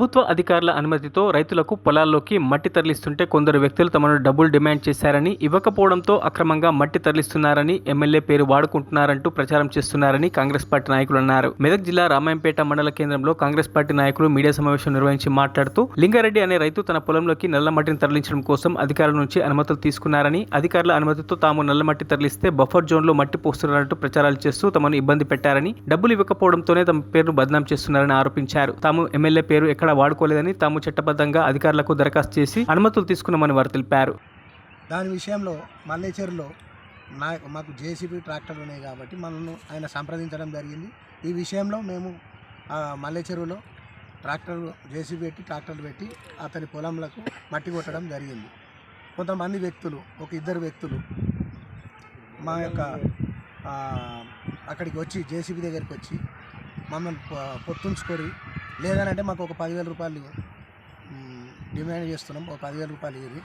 ప్రభుత్వ అధికారుల అనుమతితో రైతులకు పొలాల్లోకి మట్టి తరలిస్తుంటే కొందరు వ్యక్తులు తమను డబ్బులు డిమాండ్ చేశారని, ఇవ్వకపోవడంతో అక్రమంగా మట్టి తరలిస్తున్నారని, ఎమ్మెల్యే పేరు వాడుకుంటున్నారంటూ ప్రచారం చేస్తున్నారని కాంగ్రెస్ పార్టీ నాయకులు అన్నారు. మెదక్ జిల్లా రామాయంపేట మండల కేంద్రంలో కాంగ్రెస్ పార్టీ నాయకులు మీడియా సమావేశం నిర్వహించి మాట్లాడుతూ, లింగారెడ్డి అనే రైతు తన పొలంలోకి నల్ల మట్టిని తరలించడం కోసం అధికారుల నుంచి అనుమతులు తీసుకున్నారని, అధికారుల అనుమతితో తాము నల్ల మట్టి తరలిస్తే బఫర్ జోన్లో మట్టి పోస్తున్నారంటూ ప్రచారాలు చేస్తూ తమను ఇబ్బంది పెట్టారని, డబ్బులు ఇవ్వకపోవడంతోనే తమ పేరును బద్నాం చేస్తున్నారని ఆరోపించారు. తాము ఎమ్మెల్యే పేరు ఎక్కడా వాడుకోలేదని, తాము చట్టబద్ధంగా అధికారులకు దరఖాస్తు చేసి అనుమతులు తీసుకున్నామని వారు తెలిపారు. దాని విషయంలో మల్లేశ్వరిలో మాకు జేసీబీ ట్రాక్టర్లు ఉన్నాయి కాబట్టి మనల్ని ఆయన సంప్రదించడం జరిగింది. ఈ విషయంలో మేము మల్లేశ్వరిలో ట్రాక్టర్లు పెట్టి అతని పొలంలకు మట్టి కొట్టడం జరిగింది. కొంతమంది వ్యక్తులు, ఇద్దరు వ్యక్తులు మా యొక్క అక్కడికి వచ్చి జేసీబీ దగ్గరికి వచ్చి మమ్మల్ని పొత్తుంచుకొని, లేదనంటే మాకు ఒక 10,000 రూపాయలు డిమాండ్ చేస్తున్నాం, ఒక 10,000 రూపాయలు ఇవ్వి,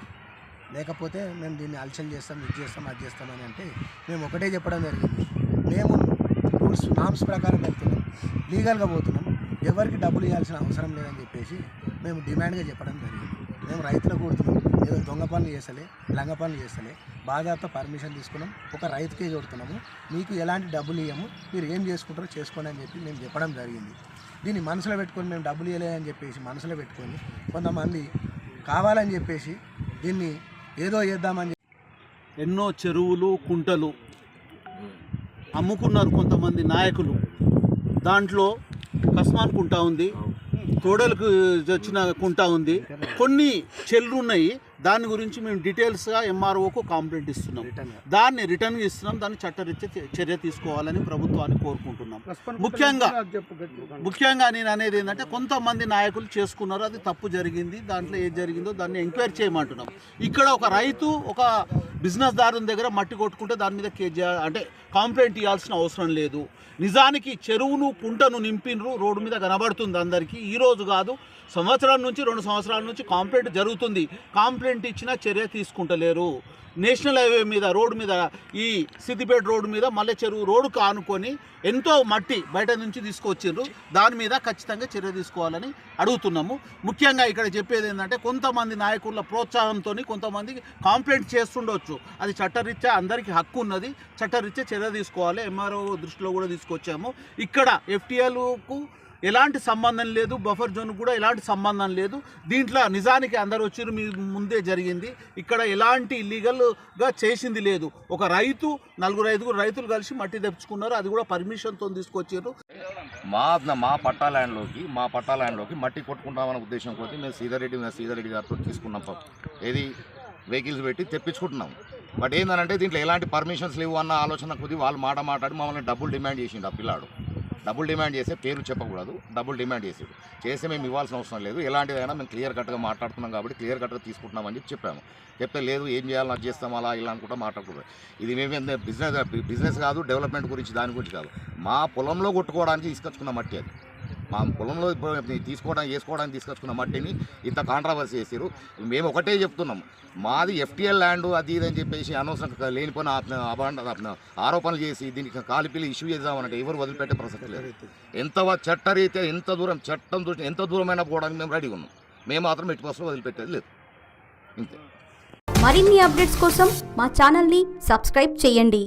లేకపోతే మేము దీన్ని అలచల్ చేస్తాం, ఇది చేస్తాం, అది చేస్తామని అంటే మేము ఒకటే చెప్పడం జరిగింది. మేము రూల్స్ నామ్స్ ప్రకారం వెళ్తున్నాం, లీగల్గా పోతున్నాం, ఎవరికి డబ్బులు ఇవ్వాల్సిన అవసరం లేదని చెప్పేసి మేము డిమాండ్గా చెప్పడం జరిగింది. మేము రైతులకు కొడుతున్నాం, ఏదో దొంగ పనులు చేస్తలే, లంగ పనులు చేస్తలే, బాధ్యత పర్మిషన్ తీసుకున్నాం, ఒక రైతుకే కొడుతున్నాము, మీకు ఎలాంటి డబ్బులు ఇవ్వము, మీరు ఏం చేసుకుంటారో చేసుకోండి అని చెప్పి మేము చెప్పడం జరిగింది. దీన్ని మనసులో పెట్టుకొని మేము డబ్బులు ఇవ్వలేదని చెప్పేసి మనసులో పెట్టుకొని కొంతమంది కావాలని చెప్పేసి దీన్ని ఏదో చేద్దామని ఎన్నో చెరువులు, కుంటలు అమ్ముకున్నారు కొంతమంది నాయకులు. దాంట్లో కస్మాన్ కుంట ఉంది, తోడలకు వచ్చిన కుంట ఉంది, కొన్ని చెల్లు ఉన్నాయి. దాని గురించి మేము డీటెయిల్స్గా ఎంఆర్ఓకు కంప్లైంట్ ఇస్తున్నాం, దాన్ని రిటర్న్ ఇస్తున్నాం. దాన్ని చట్టరీత్యా చర్య తీసుకోవాలని ప్రభుత్వాన్ని కోరుకుంటున్నాం. ముఖ్యంగా నేను అనేది ఏంటంటే, కొంతమంది నాయకులు చేసుకున్నారు, అది తప్పు జరిగింది, దాంట్లో ఏది జరిగిందో దాన్ని ఎంక్వైరీ చేయమంటున్నాం. ఇక్కడ ఒక రైతు ఒక బిజినెస్ దారుని దగ్గర మట్టి కొట్టుకుంటే దాని మీద కంప్లైంట్ ఇవ్వాల్సిన అవసరం లేదు. నిజానికి చెరువును, కుంటను నింపినరు, రోడ్డు మీద కనబడుతుంది అందరికీ. ఈరోజు కాదు, సంవత్సరం నుంచి 2 సంవత్సరాల నుంచి కంప్లైంట్ జరుగుతుంది. కంప్లైంట్ ఇచ్చినా చర్య తీసుకుంటలేరు. నేషనల్ హైవే మీద, రోడ్డు మీద, ఈ సిద్దిపేట రోడ్డు మీద మల్లె చెరువు రోడ్డుకు ఆనుకొని ఎంతో మట్టి బయట నుంచి తీసుకొచ్చిండ్రు. దాని మీద ఖచ్చితంగా చర్య తీసుకోవాలని అడుగుతున్నాము. ముఖ్యంగా ఇక్కడ చెప్పేది ఏంటంటే, కొంతమంది నాయకుల ప్రోత్సాహంతో కొంతమంది కంప్లైంట్ చేస్తుండొచ్చు, అది చట్టరీత్యా అందరికీ హక్కు ఉన్నది, చట్టరీత్యా చర్య తీసుకోవాలి. ఎంఆర్ఓ దృష్టిలో కూడా తీసుకొచ్చాము. ఇక్కడ ఎఫ్టీఎల్కు ఎలాంటి సంబంధం లేదు, బఫర్ జోన్ కూడా ఎలాంటి సంబంధం లేదు. దీంట్లో నిజానికి అందరు వచ్చి మీ ముందే జరిగింది. ఇక్కడ ఎలాంటి ఇల్లీగల్గా చేసింది లేదు. ఒక రైతు, 4-5 రైతులు కలిసి మట్టి తెచ్చుకున్నారు, అది కూడా పర్మిషన్తో తీసుకొచ్చారు. మా పట్టా ల్యాండ్లోకి మట్టి కొట్టుకుంటామనే ఉద్దేశం కొద్ది మేము సీతారెడ్డి గారితో తీసుకున్నాం. ఏది వెహికల్స్ పెట్టి తెప్పించుకుంటున్నాం. బట్ ఏంటంటే దీంట్లో ఎలాంటి పర్మిషన్స్ లేవు అన్న ఆలోచన కొద్ది వాళ్ళు మాట్లాడి మమ్మల్ని డబ్బులు డిమాండ్ చేసిండు. ఆ పిల్లాడు డబ్బులు డిమాండ్ చేస్తే పేరు చెప్పకూడదు, డబ్బులు డిమాండ్ చేస్తే మేము ఇవ్వాల్సిన అవసరం లేదు, ఎలాంటిదైనా మేము క్లియర్ కట్గా మాట్లాడుతున్నాం కాబట్టి క్లియర్ కట్గా తీసుకుంటున్నామని చెప్పాము. చెప్తే లేదు, ఏం చేయాలని అది చేస్తాం, అలా ఇలా అనుకుంటా మాట్లాడకూడదు. ఇది మేము బిజినెస్ కాదు, డెవలప్మెంట్ గురించి దాని గురించి కాదు. మా పొలంలో కొట్టుకోవడానికి తీసుకొచ్చుకున్న మట్టి అది. మా పొలంలో వేసుకోవడానికి తీసుకొచ్చుకున్న మట్టిని ఇంత కాంట్రవర్సీ చేసారు. మేము ఒకటే చెప్తున్నాం, మాది ఎఫ్టీఎల్ ల్యాండ్ అది ఇదని చెప్పేసి అనవసరంగా లేనిపోయిన ఆరోపణలు చేసి దీనికి కాలిపిల్లి ఇష్యూ చేద్దామనంటే ఎవరు వదిలిపెట్టే ప్రసక్తి లేదు. చట్టరీత్యా చట్టం ఎంత దూరమైనా పోవడానికి మేము రెడీగా ఉన్నాం. మేము మాత్రం ఎట్టి కోసం వదిలిపెట్టేది లేదు. ఇంతే. మరిన్ని అప్డేట్స్ కోసం మా ఛానల్ని సబ్స్క్రైబ్ చేయండి.